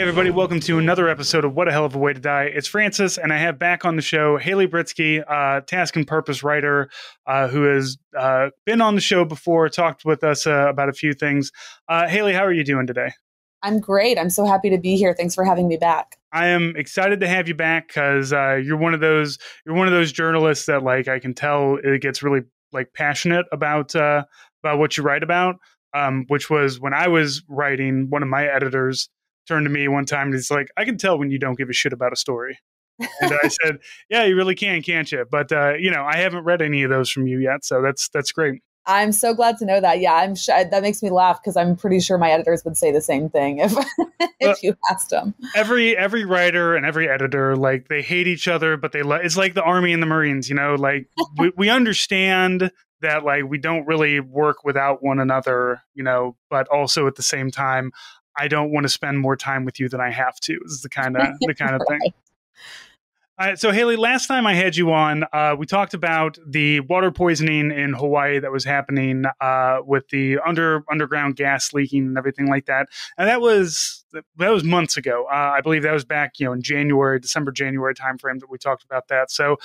Everybody, welcome to another episode of What a Hell of a Way to Die. It's Francis, and I have back on the show Hayley Britzky, Task and Purpose writer, who has been on the show before, talked with us about a few things. Hayley, how are you doing today? I'm great. I'm so happy to be here. Thanks for having me back. I am excited to have you back because you're one of those journalists that I can tell it gets really passionate about what you write about. Which was when I was writing, one of my editors turned to me one time and he's like, I can tell when you don't give a shit about a story. And I said, yeah, you really can, can't you? But, I haven't read any of those from you yet. So that's great. I'm so glad to know that. Yeah, I'm sure that makes me laugh because I'm pretty sure my editors would say the same thing if you asked them. Every writer and every editor, they hate each other, but it's like the Army and the Marines, we understand that we don't really work without one another, but also at the same time, I don't want to spend more time with you than I have to. This is the kind of Right. thing. All right, so Hayley, last time I had you on, we talked about the water poisoning in Hawaii that was happening with the underground gas leaking and everything like that. And that was months ago. I believe that was back, in December, January timeframe that we talked about that. So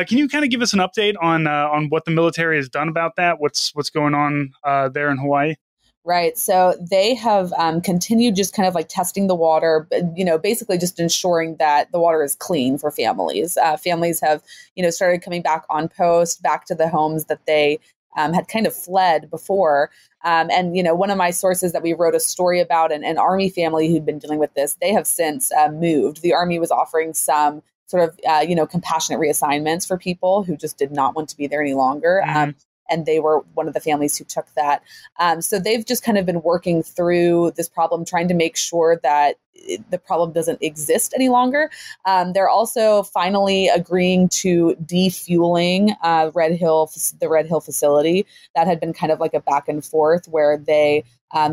can you kind of give us an update on what the military has done about that? What's going on there in Hawaii? Right. So they have continued just kind of testing the water, basically just ensuring that the water is clean for families. Families have, started coming back on post, back to the homes that they had kind of fled before. And one of my sources that we wrote a story about, an Army family who'd been dealing with this, they have since moved. The Army was offering some sort of, compassionate reassignments for people who just did not want to be there any longer. And they were one of the families who took that. So they've just kind of been working through this problem, trying to make sure that the problem doesn't exist any longer. They're also finally agreeing to defueling the Red Hill facility. That had been kind of like a back and forth where the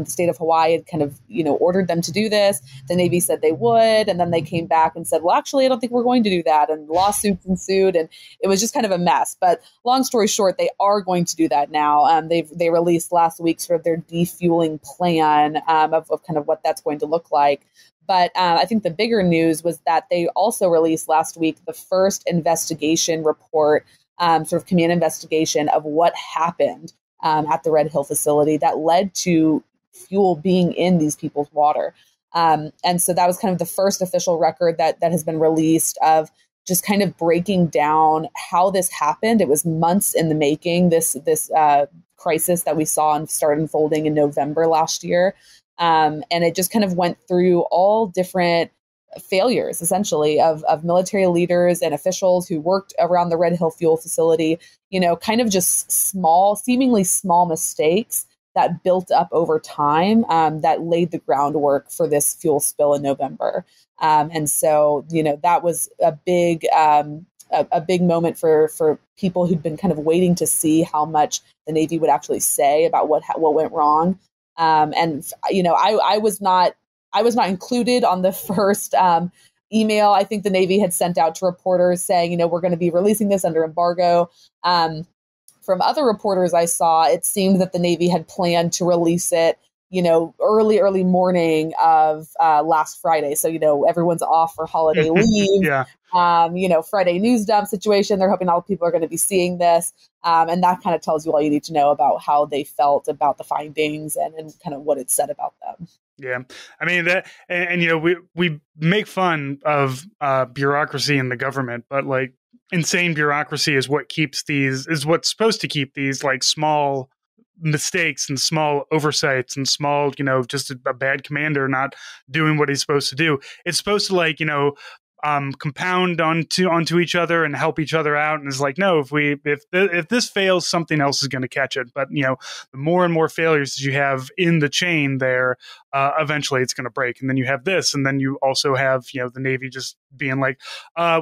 state of Hawaii had kind of, ordered them to do this. The Navy said they would, and then they came back and said, well, actually, I don't think we're going to do that. And lawsuits ensued, and it was just kind of a mess. But long story short, they are going to do that now. They released last week sort of their defueling plan of kind of what that's going to look like. But I think the bigger news was that they also released last week the first investigation report, sort of command investigation of what happened at the Red Hill facility that led to fuel being in these people's water. And so that was kind of the first official record that has been released of just kind of breaking down how this happened. It was months in the making, this crisis that we saw and started unfolding in November last year. And it just kind of went through all different failures, essentially, of military leaders and officials who worked around the Red Hill fuel facility, kind of just seemingly small mistakes that built up over time that laid the groundwork for this fuel spill in November. And so, that was a big moment for people who'd been kind of waiting to see how much the Navy would actually say about what went wrong. I was not included on the first email I think the Navy had sent out to reporters saying, we're going to be releasing this under embargo. From other reporters I saw, it seemed that the Navy had planned to release it, early morning of last Friday. So, everyone's off for holiday leave. Yeah. Friday news dump situation. They're hoping all people are going to be seeing this. And that kind of tells you all you need to know about how they felt about the findings and kind of what it said about them. Yeah. I mean, that, and we make fun of bureaucracy in the government, but insane bureaucracy is what's supposed to keep these small mistakes and small oversights and small, just a bad commander not doing what he's supposed to do. It's supposed to compound onto each other and help each other out. And it's no, if this fails, something else is going to catch it. But the more and more failures that you have in the chain there, eventually it's going to break. And then you have this, and then you also have the Navy just being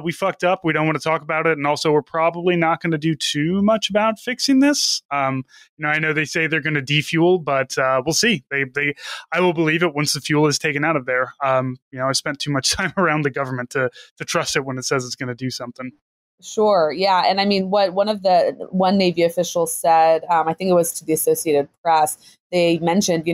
we fucked up, we don't want to talk about it, and also we're probably not going to do too much about fixing this. I know they say they're going to defuel, but we'll see. I will believe it once the fuel is taken out of there. I spent too much time around the government to trust it when it says it's going to do something. Sure. Yeah. And I mean, what one Navy official said, I think it was to the Associated Press, they mentioned,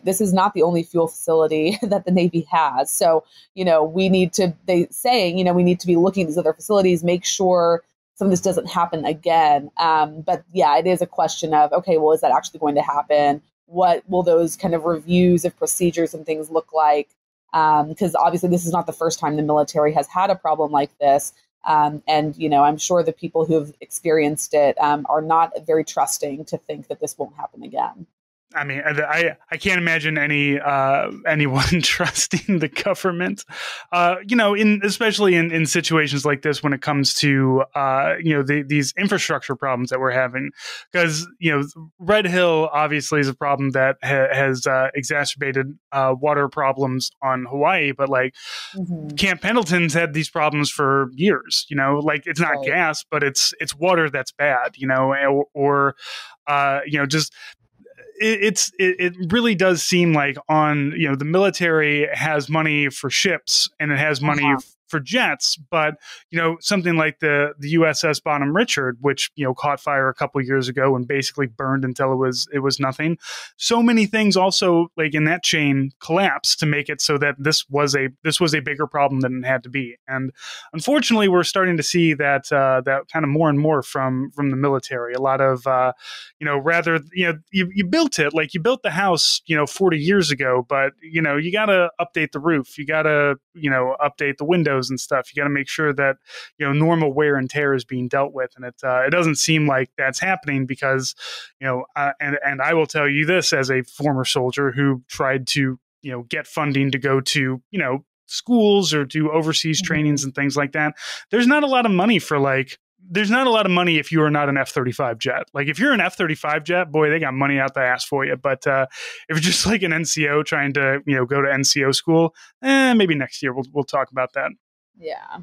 this is not the only fuel facility that the Navy has. So, we need to, we need to be looking at these other facilities, make sure some of this doesn't happen again. But yeah, it is a question of, okay, well, is that actually going to happen? What will those kind of reviews of procedures and things look like? Because obviously this is not the first time the military has had a problem like this. And, I'm sure the people who have experienced it are not very trusting to think that this won't happen again. I mean, I can't imagine anyone trusting the government, especially in situations like this when it comes to these infrastructure problems that we're having, because Red Hill obviously is a problem that has exacerbated water problems on Hawaii, but like Camp Pendleton's had these problems for years. Like it's not gas, but it's water that's bad. Or just. It really does seem like the military has money for ships and it has money for jets, but something like the USS Bonham Richard, which caught fire a couple of years ago and basically burned until it was nothing. So many things also like in that chain collapsed to make it so that this was a bigger problem than it had to be. And unfortunately, we're starting to see that kind of more and more from the military. A lot of you built it, like you built the house 40 years ago, but you got to update the roof, you got to update the windows and stuff. You got to make sure that normal wear and tear is being dealt with, and it doesn't seem like that's happening because and I will tell you this as a former soldier who tried to get funding to go to schools or do overseas trainings and things like that. There's not a lot of money if you are not an F-35 jet. Like if you're an F-35 jet, boy, they got money out the ass for you. But if you're just like an NCO trying to, go to NCO school, maybe next year we'll talk about that. Yeah.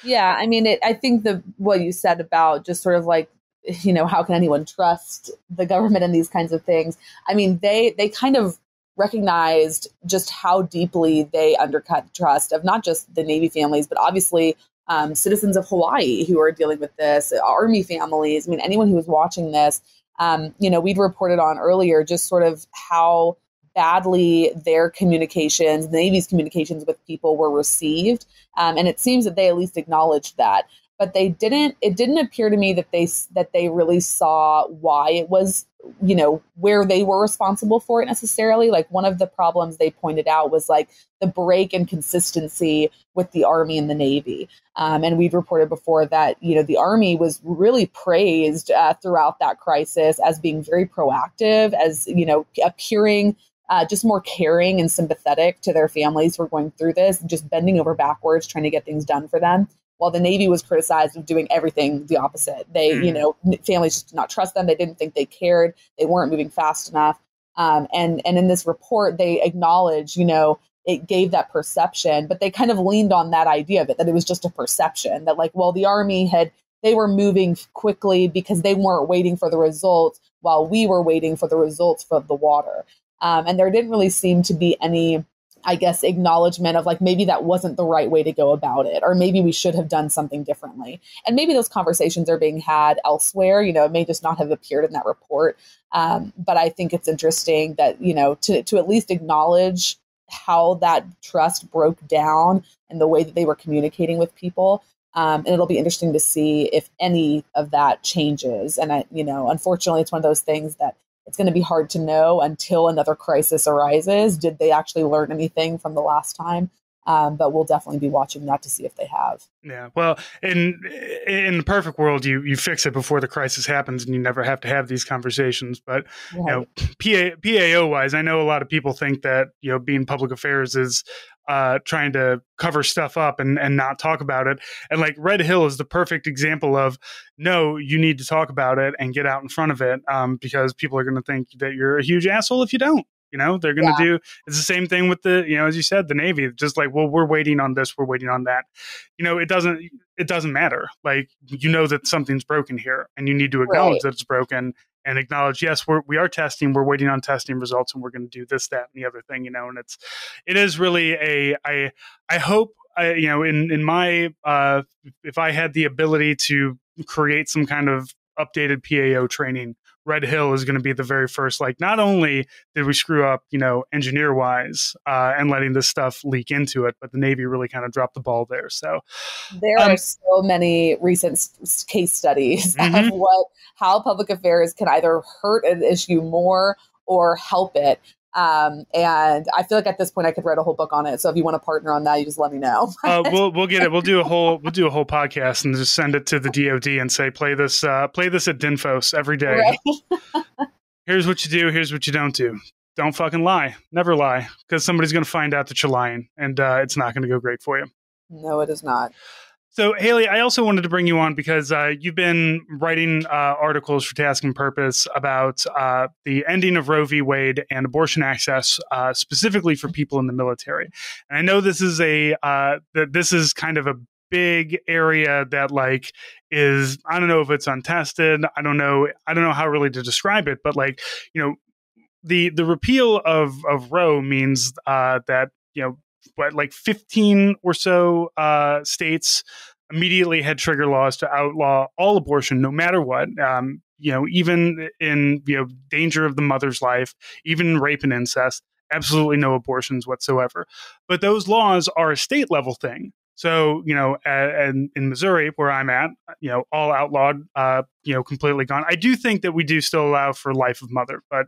Yeah. I mean, I think what you said about just sort of like, how can anyone trust the government and these kinds of things? I mean, they kind of recognized just how deeply they undercut the trust of not just the Navy families, but obviously citizens of Hawaii who are dealing with this, Army families. I mean, anyone who was watching this, we'd reported on earlier just sort of how badly their communications, the Navy's communications with people were received. And it seems that they at least acknowledged that. But it didn't appear to me that they really saw why it was, where they were responsible for it necessarily. Like one of the problems they pointed out was like the break in consistency with the Army and the Navy. And we've reported before that, the Army was really praised throughout that crisis as being very proactive, as, appearing just more caring and sympathetic to their families who were going through this, just bending over backwards, trying to get things done for them. While the Navy was criticized of doing everything the opposite. They, families just did not trust them. They didn't think they cared. They weren't moving fast enough. And in this report, they acknowledge, it gave that perception, but they kind of leaned on that idea of it, that it was just a perception that like, well, the Army they were moving quickly because they weren't waiting for the results while we were waiting for the results from the water. And there didn't really seem to be any, I guess, acknowledgement of like, maybe that wasn't the right way to go about it, or maybe we should have done something differently. And maybe those conversations are being had elsewhere, it may just not have appeared in that report. But I think it's interesting that, to at least acknowledge how that trust broke down and the way that they were communicating with people. And it'll be interesting to see if any of that changes. And unfortunately, it's one of those things that it's going to be hard to know until another crisis arises. Did they actually learn anything from the last time? But we'll definitely be watching that to see if they have. Yeah. Well, in the perfect world, you fix it before the crisis happens and you never have to have these conversations. But, Right. PAO wise, I know a lot of people think that, being public affairs is trying to cover stuff up and not talk about it. And like Red Hill is the perfect example of, no, you need to talk about it and get out in front of it because people are going to think that you're a huge asshole if you don't. They're going to do, it's the same thing with the, as you said, the Navy, just like, well, we're waiting on this, we're waiting on that. It doesn't matter. Like, that something's broken here and you need to acknowledge that it's broken and acknowledge, yes, we are testing, we're waiting on testing results and we're going to do this, that, and the other thing, and it is really I hope in my if I had the ability to create some kind of updated PAO training, Red Hill is going to be the very first. Like, not only did we screw up, engineer wise, and letting this stuff leak into it, but the Navy really kind of dropped the ball there. So there are so many recent case studies of how public affairs can either hurt an issue more or help it. And I feel like at this point I could write a whole book on it. So if you want to partner on that, you just let me know. We'll get it. We'll do a whole podcast and just send it to the DoD and say, play this at Dinfos every day. Right. Here's what you do. Here's what you don't do. Don't fucking lie. Never lie, because somebody's going to find out that you're lying, and it's not going to go great for you. No, it is not. So, Hayley, I also wanted to bring you on because you've been writing articles for Task and Purpose about the ending of Roe v. Wade and abortion access, specifically for people in the military. And I know this is this is kind of a big area that is, I don't know if it's untested. I don't know how really to describe it, but the repeal of Roe means that 15 or so states immediately had trigger laws to outlaw all abortion, no matter what. Even in danger of the mother's life, even in rape and incest, absolutely no abortions whatsoever. But those laws are a state level thing. So, in Missouri, where I'm at, all outlawed, completely gone. I do think that we do still allow for life of mother, but,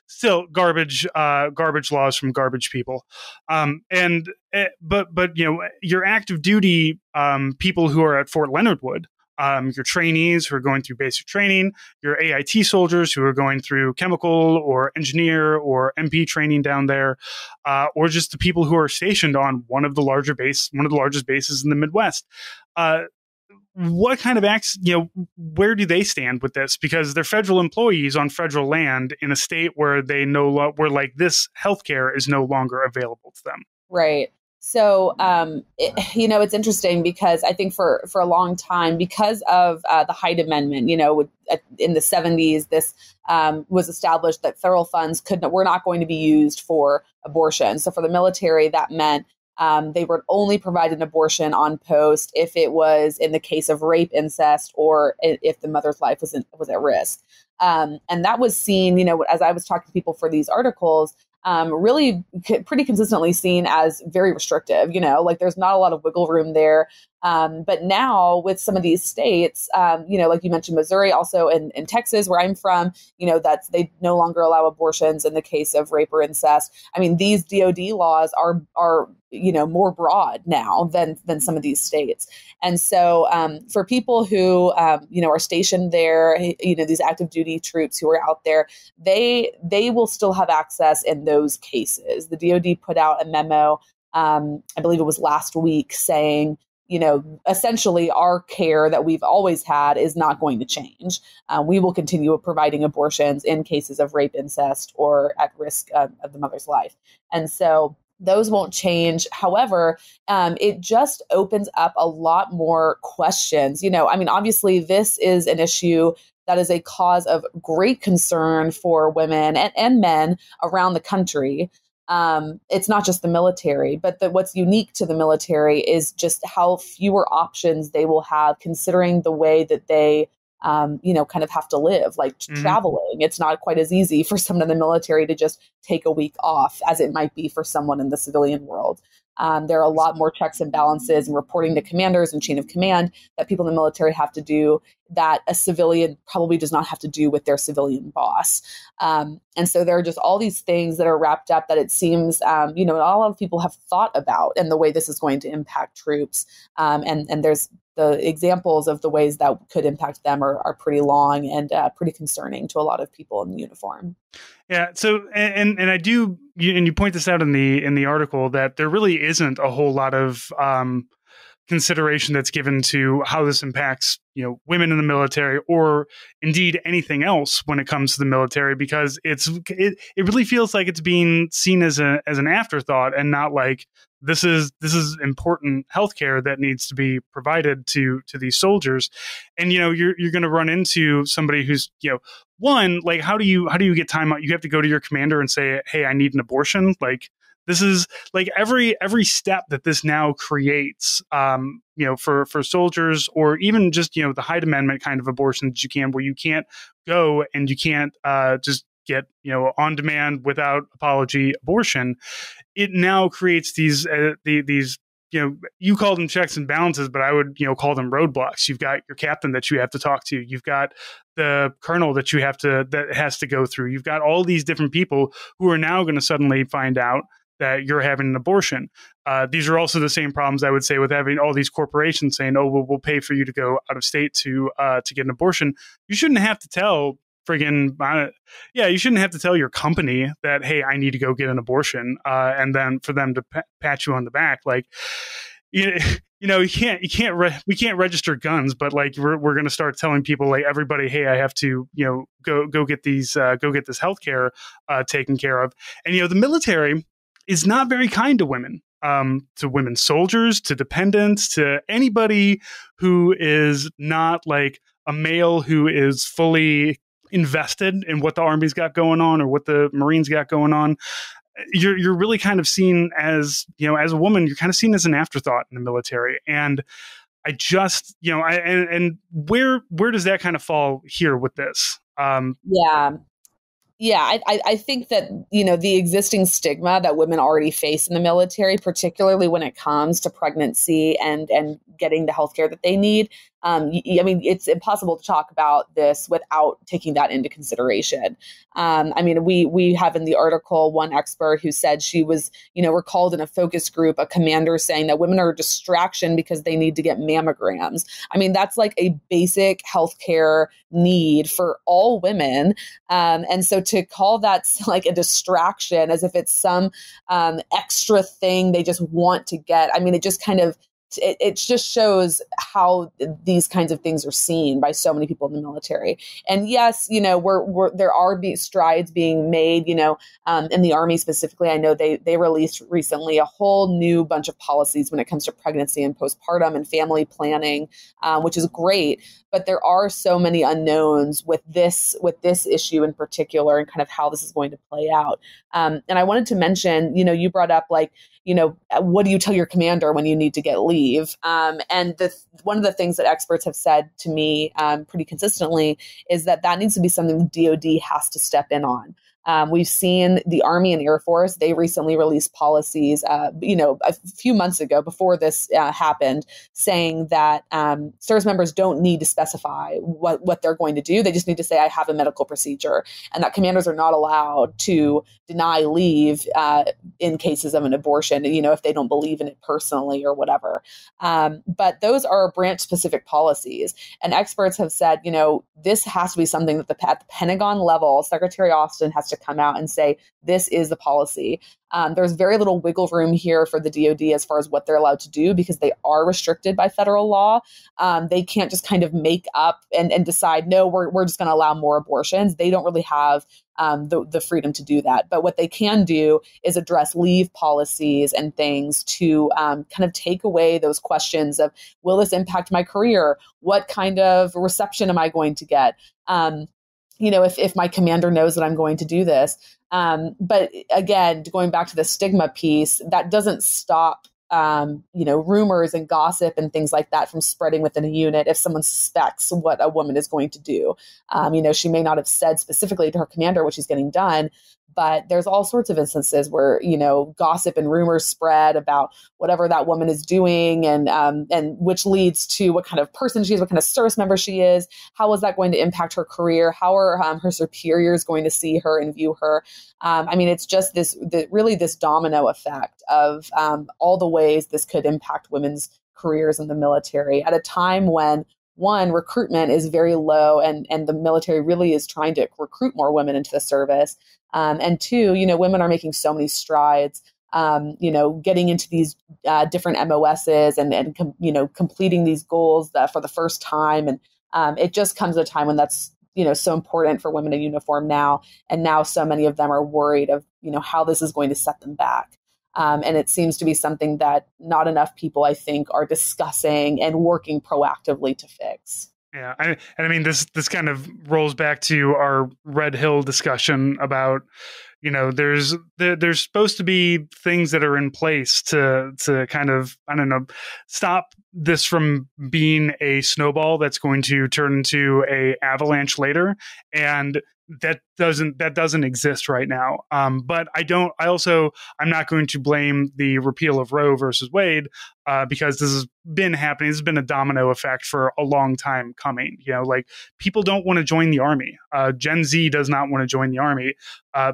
still garbage laws from garbage people. But your active duty people who are at Fort Leonard Wood, your trainees who are going through basic training, your AIT soldiers who are going through chemical or engineer or MP training down there, or just the people who are stationed on one of the largest bases in the Midwest. What kind of acts, where do they stand with this? Because they're federal employees on federal land in a state where where this healthcare is no longer available to them. Right. So, it's interesting because I think for a long time, because of the Hyde Amendment, in the 70s, this was established that federal funds were not going to be used for abortion. So for the military, that meant they would only provide an abortion on post if it was in the case of rape, incest, or if the mother's life was at risk. And that was seen, as I was talking to people for these articles, really pretty consistently seen as very restrictive, there's not a lot of wiggle room there. But now with some of these states, like you mentioned, Missouri, also in Texas, where I'm from, they no longer allow abortions in the case of rape or incest. I mean, these DOD laws are more broad now than some of these states. And so for people who, are stationed there, these active duty troops who are out there, they will still have access in those cases. The DOD put out a memo, I believe it was last week, saying, essentially our care that we've always had is not going to change. We will continue providing abortions in cases of rape, incest, or at risk of the mother's life. And so those won't change. However, it just opens up a lot more questions. Obviously this is an issue that is a cause of great concern for women and men around the country. It's not just the military, but what's unique to the military is just how fewer options they will have, considering the way that they, kind of have to live, traveling. It's not quite as easy for someone in the military to just take a week off as it might be for someone in the civilian world. There are a lot more checks and balances and reporting to commanders and chain of command that people in the military have to do that a civilian probably does not have to do with their civilian boss. And so there are just all these things that are wrapped up that it seems, not a lot of people have thought about and the way this is going to impact troops. And there's the examples of the ways that could impact them are pretty long and pretty concerning to a lot of people in the uniform. Yeah. So, and I do, and you point this out in the article, that there really isn't a whole lot of consideration that's given to how this impacts, women in the military, or indeed anything else when it comes to the military, because it really feels like it's being seen as an afterthought and not like this is important healthcare that needs to be provided to these soldiers. And you're going to run into somebody who's one, like how do you get time out? You have to go to your commander and say, hey, I need an abortion. Like this is like every step that this now creates, for soldiers, or even just, the Hyde Amendment kind of abortion that you can, where you can't go and you can't just get, on demand without apology abortion. It now creates these you call them checks and balances, but I would, call them roadblocks. You've got your captain that you have to talk to. You've got the colonel that has to go through. You've got all these different people who are now going to suddenly find out that you're having an abortion. These are also the same problems, I would say, with having all these corporations saying, "Oh, we'll pay for you to go out of state to get an abortion." You shouldn't have to tell you shouldn't have to tell your company that, "Hey, I need to go get an abortion," and then for them to pat you on the back. Like, we can't register guns, but like we're going to start telling people, like, everybody, "Hey, I have to, go get this healthcare taken care of." And the military is not very kind to women. To women soldiers, to dependents, to anybody who is not like a male who is fully invested in what the Army's got going on or what the Marines got going on. You're really kind of seen as, as a woman, you're kind of seen as an afterthought in the military. And I just, and where does that kind of fall here with this? Yeah, I think that, the existing stigma that women already face in the military, particularly when it comes to pregnancy and getting the healthcare that they need. It's impossible to talk about this without taking that into consideration. We have in the article one expert who said she was, recalled in a focus group, a commander saying that women are a distraction because they need to get mammograms. That's like a basic healthcare need for all women. And so to call that like a distraction as if it's some extra thing they just want to get, it just kind of, it just shows how these kinds of things are seen by so many people in the military. And yes, there are strides being made, in the Army specifically. I know they released recently a whole new bunch of policies when it comes to pregnancy and postpartum and family planning, which is great. But there are so many unknowns with this issue in particular, and kind of how this is going to play out. And I wanted to mention, you brought up like, what do you tell your commander when you need to get leave? And one of the things that experts have said to me pretty consistently is that needs to be something DoD has to step in on. We've seen the Army and Air Force. They recently released policies, a few months ago before this happened, saying that service members don't need to specify what they're going to do. They just need to say, "I have a medical procedure," and that commanders are not allowed to deny leave in cases of an abortion, if they don't believe in it personally or whatever. But those are branch-specific policies. And experts have said, this has to be something that at the Pentagon level, Secretary Austin has to come out and say, this is the policy. There's very little wiggle room here for the DoD as far as what they're allowed to do, because they are restricted by federal law. They can't just kind of make up and decide, no, we're just going to allow more abortions. They don't really have the freedom to do that. But what they can do is address leave policies and things to kind of take away those questions of, will this impact my career? What kind of reception am I going to get? If my commander knows that I'm going to do this. But again, going back to the stigma piece, that doesn't stop, rumors and gossip and things like that from spreading within a unit if someone suspects what a woman is going to do. She may not have said specifically to her commander what she's getting done, but there's all sorts of instances where, gossip and rumors spread about whatever that woman is doing, and which leads to what kind of person she is, what kind of service member she is. How is that going to impact her career? How are her superiors going to see her and view her? It's just this domino effect of all the ways this could impact women's careers in the military at a time when, one, recruitment is very low, and the military really is trying to recruit more women into the service. And two, women are making so many strides, getting into these different MOSs and completing these goals for the first time. And it just comes at a time when that's, so important for women in uniform now. And now so many of them are worried of, how this is going to set them back. And it seems to be something that not enough people, I think, are discussing and working proactively to fix. Yeah, this kind of rolls back to our Red Hill discussion about, there's supposed to be things that are in place to kind of, I don't know, stop this from being a snowball that's going to turn into a avalanche later, and that doesn't exist right now. But I'm not going to blame the repeal of Roe versus Wade, because this has been happening. This has been a domino effect for a long time coming. Like, people don't want to join the army. Gen Z does not want to join the army,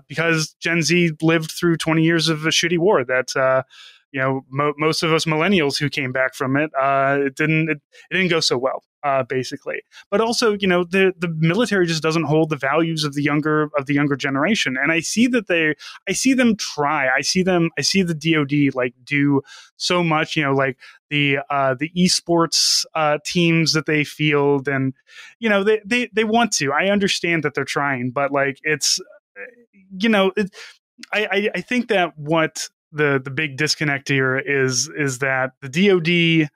because Gen Z lived through 20 years of a shitty war that, most of us millennials who came back from it, it didn't go so well, basically. But also, the military just doesn't hold the values of the younger generation. And I see them try. I see the DoD like do so much, like the esports teams that they field, and they want to. I understand that they're trying, but like it's I think that what the big disconnect here is that the DoD,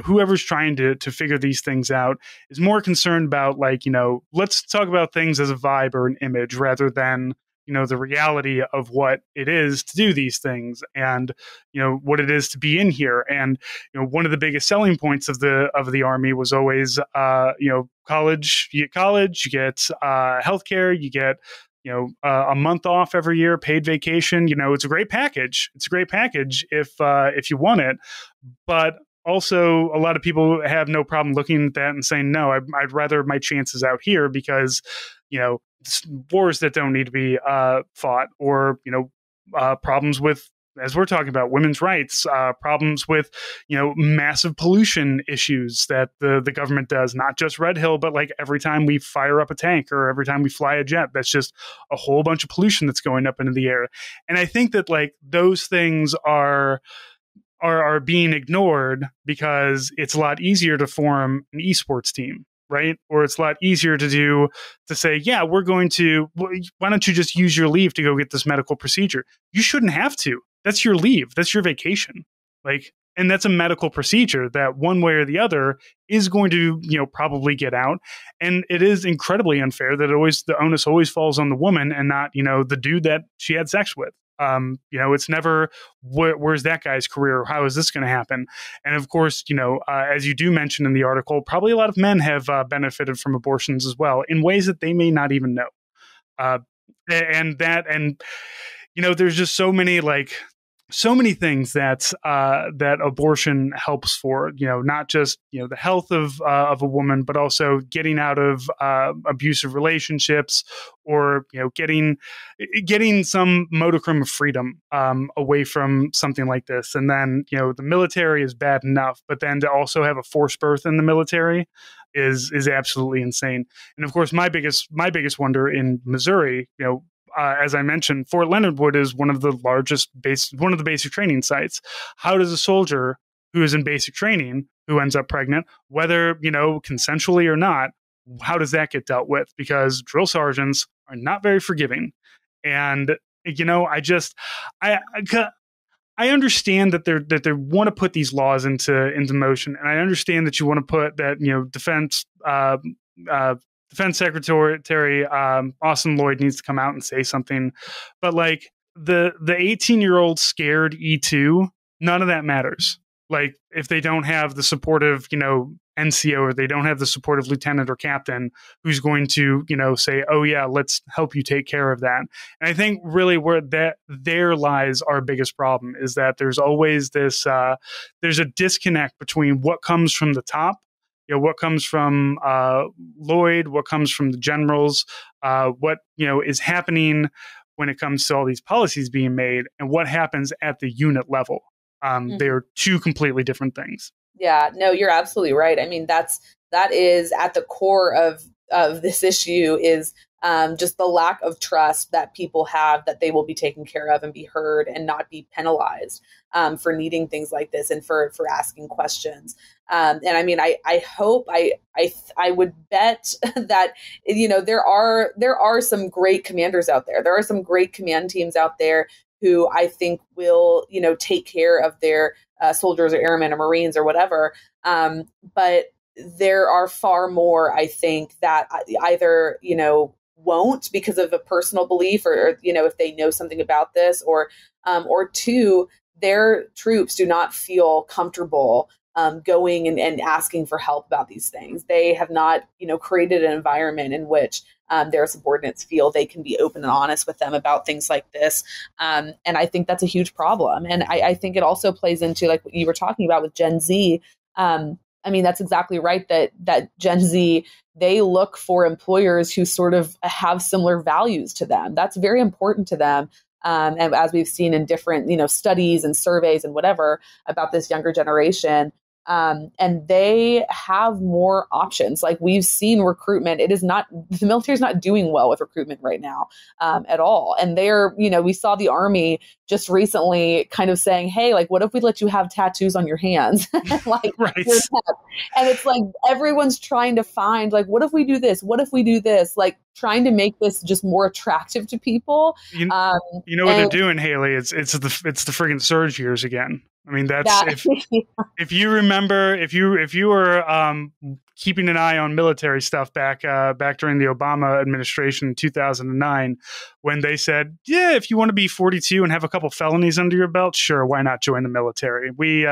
whoever's trying to figure these things out, is more concerned about, like, let's talk about things as a vibe or an image rather than the reality of what it is to do these things, and what it is to be in here. And one of the biggest selling points of the army was always college. You get healthcare, you get a month off every year, paid vacation. It's a great package. It's a great package if you want it. But also, a lot of people have no problem looking at that and saying, no, I'd rather my chances out here, because wars that don't need to be fought, or problems with, as we're talking about, women's rights, problems with, massive pollution issues that the government does, not just Red Hill, but like every time we fire up a tank or every time we fly a jet, that's just a whole bunch of pollution that's going up into the air. And I think that, like, those things are being ignored because it's a lot easier to form an esports team, right? Or it's a lot easier to say, yeah, why don't you just use your leave to go get this medical procedure? You shouldn't have to. That's your leave. That's your vacation. Like, and that's a medical procedure that one way or the other is going to, probably get out. And it is incredibly unfair that the onus always falls on the woman and not, the dude that she had sex with. It's never where's that guy's career? How is this going to happen? And of course, as you do mention in the article, probably a lot of men have benefited from abortions as well in ways that they may not even know. And there's just so many things that abortion helps for, not just, the health of a woman, but also getting out of abusive relationships, or, getting some modicum of freedom away from something like this. And then, the military is bad enough, but then to also have a forced birth in the military is absolutely insane. And of course, my biggest wonder in Missouri, as I mentioned, Fort Leonard Wood is one of the basic training sites. How does a soldier who is in basic training, who ends up pregnant, whether, consensually or not, how does that get dealt with? Because drill sergeants are not very forgiving. And, I understand that they want to put these laws into motion. And I understand that you want to put that, Defense Secretary Austin Lloyd needs to come out and say something, but like the 18-year-old scared E2, none of that matters. Like, if they don't have the supportive, NCO, or they don't have the supportive lieutenant or captain who's going to, say, oh yeah, let's help you take care of that. And I think really where there lies our biggest problem, is that there's always this, there's a disconnect between what comes from the top, what comes from Lloyd, what comes from the generals, what is happening when it comes to all these policies being made, and what happens at the unit level. They're two completely different things. Yeah, no, you're absolutely right. I mean, that is at the core of this issue, is just the lack of trust that people have that they will be taken care of and be heard and not be penalized for needing things like this, and for asking questions. And I mean, I hope, I would bet that, there are some great commanders out there. There are some great command teams out there who I think will, take care of their soldiers or airmen or Marines or whatever. But there are far more, I think, that either, won't because of a personal belief, or if they know something about this, or two, their troops do not feel comfortable going and asking for help about these things. They have not, created an environment in which their subordinates feel they can be open and honest with them about things like this. And I think that's a huge problem. And I think it also plays into like what you were talking about with Gen Z. I mean, that's exactly right, that Gen Z, they look for employers who sort of have similar values to them. That's very important to them. And as we've seen in different, studies and surveys and whatever about this younger generation, and they have more options. Like we've seen recruitment. The military is not doing well with recruitment right now at all. And we saw the Army just recently kind of saying, hey, like, what if we let you have tattoos on your hands? Like, right. And it's like, everyone's trying to find, like, what if we do this? What if we do this? Like trying to make this just more attractive to people. You know what they're doing, Hayley? It's the friggin' surge years again. I mean, if you remember, if you were keeping an eye on military stuff back during the Obama administration in 2009, when they said, yeah, if you want to be 42 and have a couple felonies under your belt, sure, why not join the military? We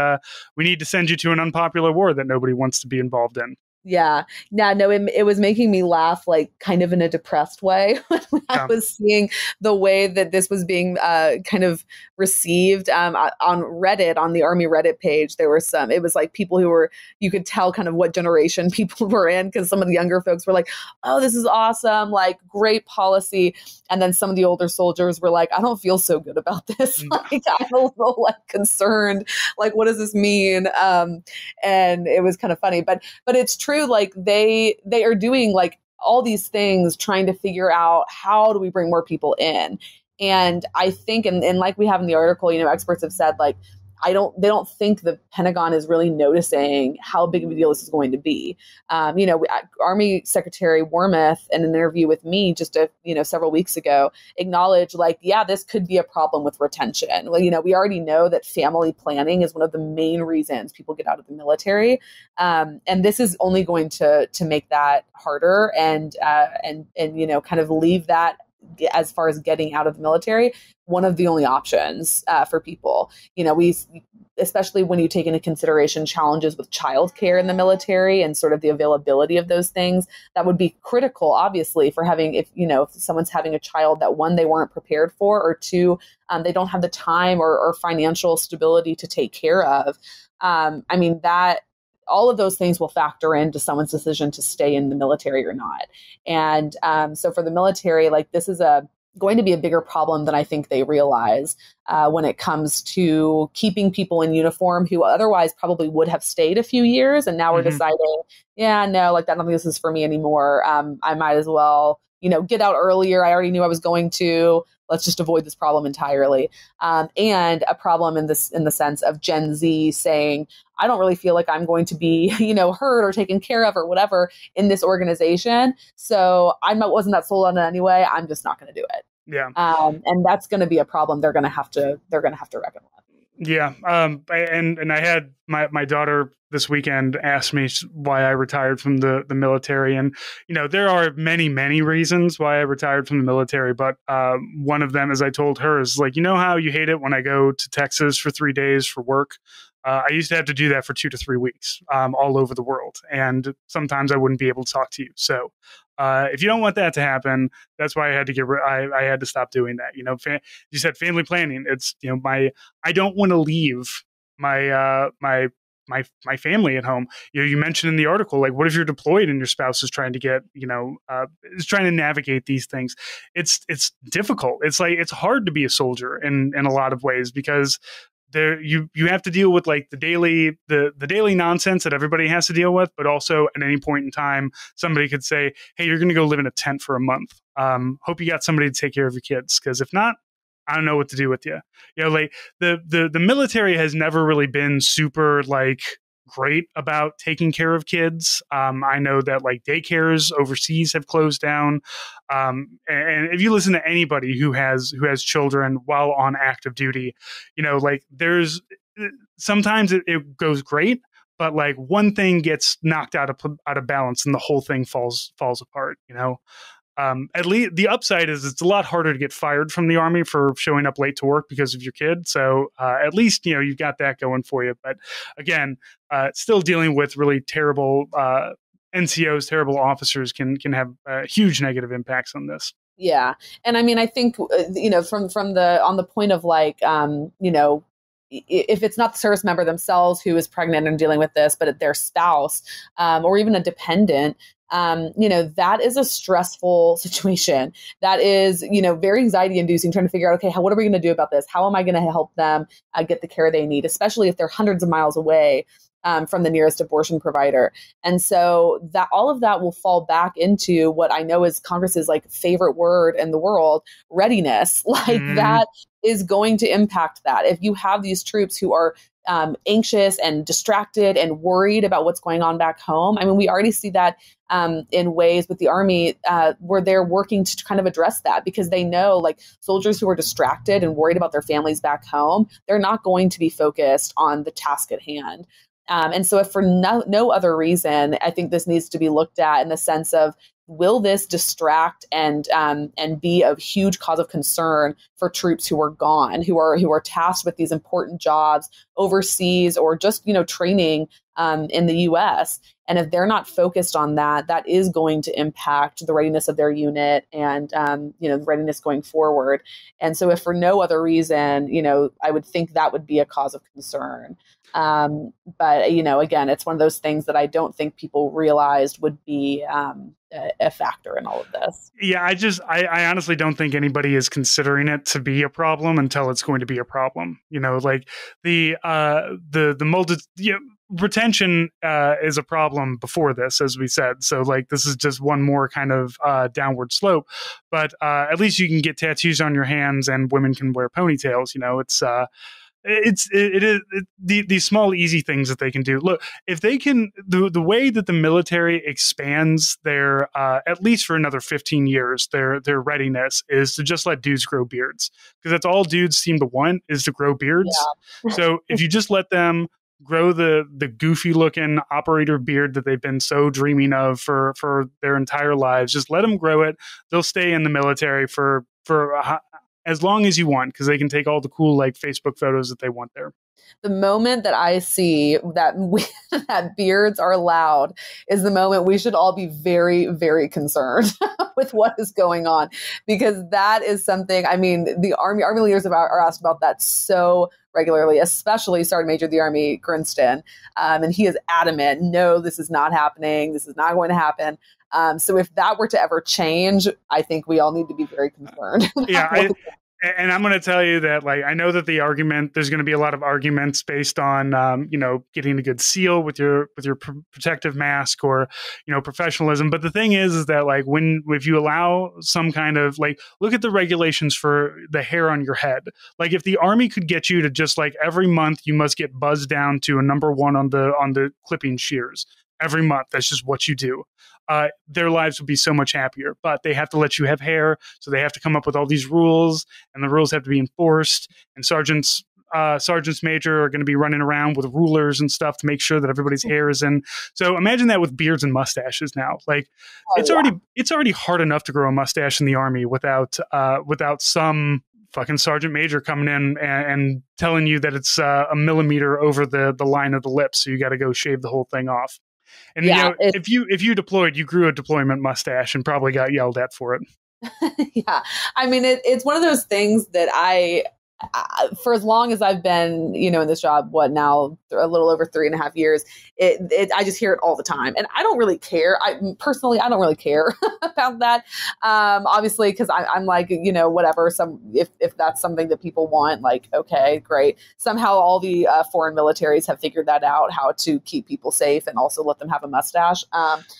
need to send you to an unpopular war that nobody wants to be involved in. Yeah. No, it was making me laugh, like kind of in a depressed way when I was seeing the way that this was being kind of received on Reddit, on the Army Reddit page. There were it was like people you could tell kind of what generation people were in, because some of the younger folks were like, oh, this is awesome, like great policy. And then some of the older soldiers were like, I don't feel so good about this. Like, I'm a little like concerned, like, what does this mean? And it was kind of funny, but it's true. Like they are doing like all these things, trying to figure out how do we bring more people in. And I think, and like we have in the article, experts have said, like, they don't think the Pentagon is really noticing how big of a deal this is going to be. Army Secretary Wormuth, in an interview with me just several weeks ago, acknowledged, like, yeah, this could be a problem with retention. Well, we already know that family planning is one of the main reasons people get out of the military, and this is only going to make that harder, and kind of leave that, as far as getting out of the military, one of the only options for people. Especially when you take into consideration challenges with childcare in the military and sort of the availability of those things, that would be critical, obviously, for having, if someone's having a child that, one, they weren't prepared for, or two, they don't have the time or financial stability to take care of. I mean, that all of those things will factor into someone's decision to stay in the military or not. And so for the military, like, this is going to be a bigger problem than I think they realize when it comes to keeping people in uniform who otherwise probably would have stayed a few years. And now we're deciding, yeah, no, like, I don't think this is for me anymore. I might as well, get out earlier. I already knew I was going to. Let's just avoid this problem entirely. And a problem in the sense of Gen Z saying, I don't really feel like I'm going to be, heard or taken care of or whatever in this organization. So I wasn't that sold on it anyway. I'm just not going to do it. Yeah. And that's going to be a problem they're going to have to reckon with. Yeah. And I had my daughter this weekend asked me why I retired from the military. And, there are many, many reasons why I retired from the military. But one of them, as I told her, is like, how you hate it when I go to Texas for 3 days for work? I used to have to do that for 2 to 3 weeks all over the world. And sometimes I wouldn't be able to talk to you. So if you don't want that to happen, that's why I had to I had to stop doing that. You said family planning. It's, I don't want to leave my family at home. You mentioned in the article, like, what if you're deployed and your spouse is trying to get, is trying to navigate these things? It's difficult. It's like, it's hard to be a soldier in a lot of ways, because you have to deal with, like, the daily nonsense that everybody has to deal with, but also at any point in time, somebody could say, hey, you're going to go live in a tent for a month. Hope you got somebody to take care of your kids, because if not, I don't know what to do with you. Like, the military has never really been super, like, great about taking care of kids. I know that, like, daycares overseas have closed down. And if you listen to anybody who has children while on active duty, like, there's sometimes it goes great, but, like, one thing gets knocked out of balance and the whole thing falls apart. At least the upside is it's a lot harder to get fired from the Army for showing up late to work because of your kid. So at least, you've got that going for you. But again, still dealing with really terrible NCOs, terrible officers can have huge negative impacts on this. Yeah. And I mean, I think, from the, on the point of like, if it's not the service member themselves who is pregnant and dealing with this, but their spouse, or even a dependent, that is a stressful situation. That is, very anxiety inducing, trying to figure out, okay, what are we going to do about this? How am I going to help them get the care they need, especially if they're hundreds of miles away from the nearest abortion provider. And so that all of that will fall back into what I know is Congress's like favorite word in the world, readiness. Like that is going to impact that. If you have these troops who are anxious and distracted and worried about what's going on back home. I mean, we already see that in ways with the Army where they're working to kind of address that, because they know like soldiers who are distracted and worried about their families back home, they're not going to be focused on the task at hand. And so if for no other reason, I think this needs to be looked at in the sense of, will this distract and be a huge cause of concern for troops who are gone, who are tasked with these important jobs overseas or just, training in the U.S. And if they're not focused on that, that is going to impact the readiness of their unit and, the readiness going forward. And so if for no other reason, I would think that would be a cause of concern. But, again, it's one of those things that I don't think people realized would be a factor in all of this. Yeah, I honestly don't think anybody is considering it to be a problem until it's going to be a problem. Like the molded, retention is a problem before this, as we said. So like this is just one more kind of downward slope. But at least you can get tattoos on your hands, and women can wear ponytails. It's these small easy things that they can do. Look, if they can, the way that the military expands their at least for another 15 years their readiness is to just let dudes grow beards, because that's all dudes seem to want, is to grow beards. Yeah. So if you just let them grow the goofy looking operator beard that they've been so dreaming of for their entire lives, just let them grow it. They'll stay in the military for as long as you want, because they can take all the cool like Facebook photos that they want there. The moment that I see that that beards are allowed is the moment we should all be very, very concerned with what is going on, because that is something, I mean, the Army leaders are asked about that so regularly, especially Sergeant Major of the Army Grinston. And he is adamant, no, this is not happening. This is not going to happen. So if that were to ever change, I think we all need to be very concerned. Yeah. And I'm going to tell you that, like, I know that there's going to be a lot of arguments based on, getting a good seal with your protective mask or, professionalism. But the thing is that like if you allow some kind of like, look at the regulations for the hair on your head. Like if the Army could get you to just like every month, you must get buzzed down to a number 1 on the clipping shears every month. That's just what you do. Their lives would be so much happier, but they have to let you have hair. So they have to come up with all these rules, and the rules have to be enforced. And sergeants major are going to be running around with rulers and stuff to make sure that everybody's hair is in. So imagine that with beards and mustaches now. Like it's already hard enough to grow a mustache in the Army without some fucking sergeant major coming in and telling you that it's a millimeter over the line of the lips. So you got to go shave the whole thing off. And if you deployed, you grew a deployment mustache and probably got yelled at for it. Yeah. I mean, it's one of those things that I for as long as I've been, in this job, a little over 3.5 years, I just hear it all the time. And I don't really care. I don't really care about that. Obviously, because I'm like, whatever, if that's something that people want, like, okay, great. Somehow all the foreign militaries have figured that out, how to keep people safe and also let them have a mustache.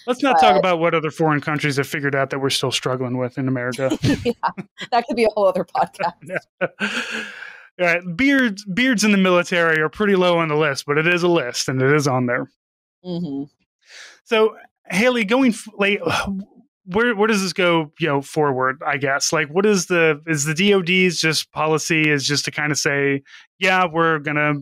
Let's not talk about what other foreign countries have figured out that we're still struggling with in America. Yeah, that could be a whole other podcast. All right, beards in the military are pretty low on the list, but it is a list and it is on there. Mm-hmm. So, Hayley, where does this go, forward, I guess? Like, what is the DOD's just policy is just to kind of say, yeah, we're gonna,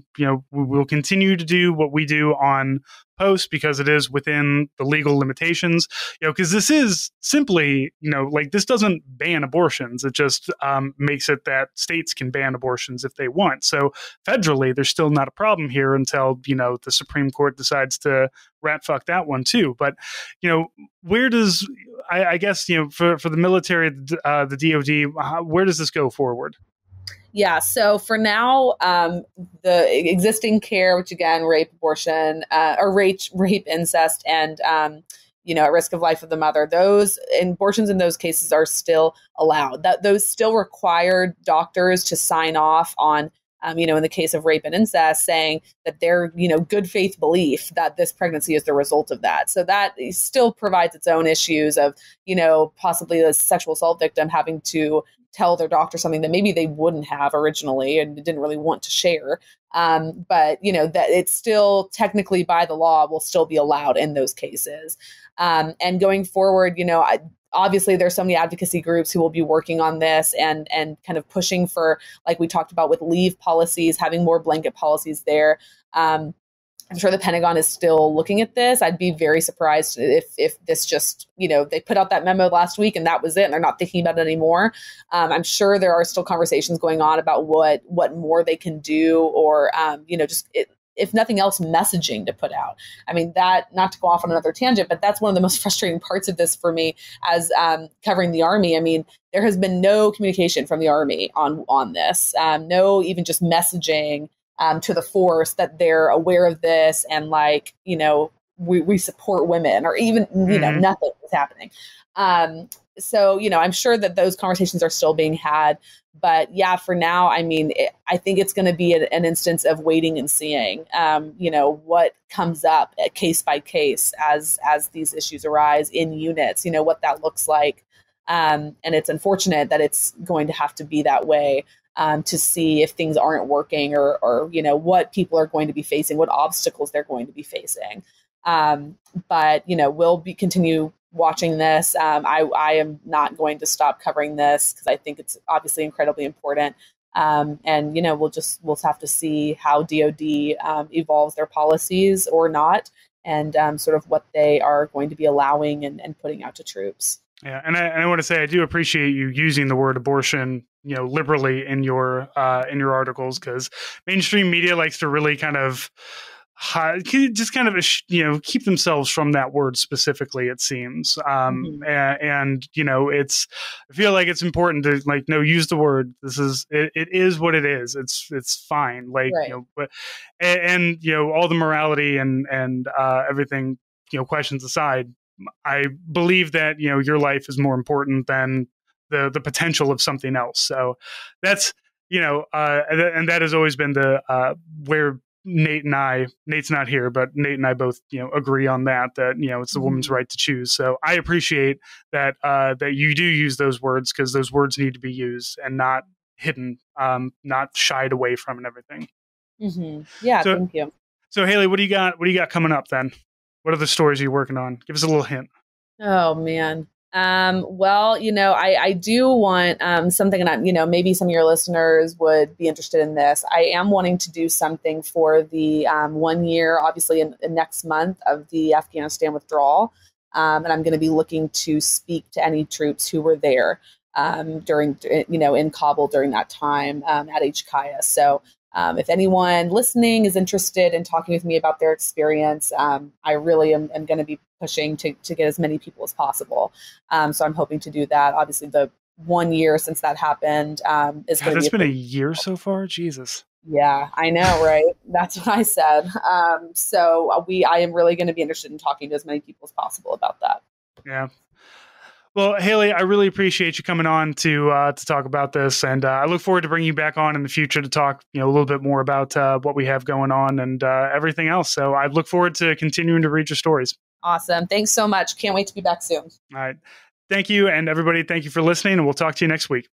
we'll continue to do what we do on post because it is within the legal limitations, because this is simply, like this doesn't ban abortions. It just makes it that states can ban abortions if they want. So federally, there's still not a problem here until, the Supreme Court decides to rat fuck that one too. But, where does, I guess, for the military, the DoD, where does this go forward? Yeah. So for now, the existing care, which again, rape, abortion, or rape, incest, and at risk of life of the mother, those abortions in those cases are still allowed. That those still require doctors to sign off on. In the case of rape and incest, saying that their, good faith belief that this pregnancy is the result of that. So that still provides its own issues of, possibly the sexual assault victim having to tell their doctor something that maybe they wouldn't have originally and didn't really want to share. But, that it's still technically by the law will still be allowed in those cases. And going forward, obviously there's so many advocacy groups who will be working on this and kind of pushing for, like we talked about with leave policies, having more blanket policies there. I'm sure the Pentagon is still looking at this. I'd be very surprised if this just, they put out that memo last week and that was it and they're not thinking about it anymore. I'm sure there are still conversations going on about what more they can do or, if nothing else, messaging to put out. I mean, that, not to go off on another tangent, but that's one of the most frustrating parts of this for me as covering the Army. I mean, there has been no communication from the Army on this, no even just messaging to the force that they're aware of this and we support women or even, nothing is happening. So, I'm sure that those conversations are still being had. But yeah, for now, I mean, I think it's going to be an instance of waiting and seeing, what comes up case by case as these issues arise in units, what that looks like. And it's unfortunate that it's going to have to be that way to see if things aren't working or what people are going to be facing, what obstacles they're going to be facing. But, we'll continue watching this. I am not going to stop covering this because I think it's obviously incredibly important. And, we'll have to see how DOD evolves their policies or not and sort of what they are going to be allowing and putting out to troops. Yeah, and I want to say I do appreciate you using the word abortion, liberally in your articles, because mainstream media likes to really kind of just kind of keep themselves from that word specifically. It seems, and it's, I feel like it's important to use the word. This is it is what it is. It's fine. Right. But all the morality and everything, questions aside. I believe that, your life is more important than the potential of something else. So that's, and that has always been the, where Nate's not here, but Nate and I both, agree on that, it's the woman's right to choose. So I appreciate that, that you do use those words because those words need to be used and not hidden, not shied away from and everything. Mm-hmm. Yeah. So, thank you. So Hayley, what do you got coming up then? What are the stories you're working on? Give us a little hint. Oh, man. Well, I do want something that, maybe some of your listeners would be interested in this. I am wanting to do something for the 1 year, obviously in next month of the Afghanistan withdrawal. And I'm going to be looking to speak to any troops who were there during, in Kabul during that time at HKIA. So if anyone listening is interested in talking with me about their experience, I really am going to be pushing to get as many people as possible. So I'm hoping to do that. Obviously, the 1 year since that happened is going to be. That's been a year so far? Jesus. Yeah, I know, right? That's what I said. So I am really going to be interested in talking to as many people as possible about that. Yeah. Well, Hayley, I really appreciate you coming on to talk about this, and I look forward to bringing you back on in the future to talk, a little bit more about what we have going on and everything else. So I look forward to continuing to read your stories. Awesome. Thanks so much. Can't wait to be back soon. All right. Thank you. And everybody, thank you for listening, and we'll talk to you next week.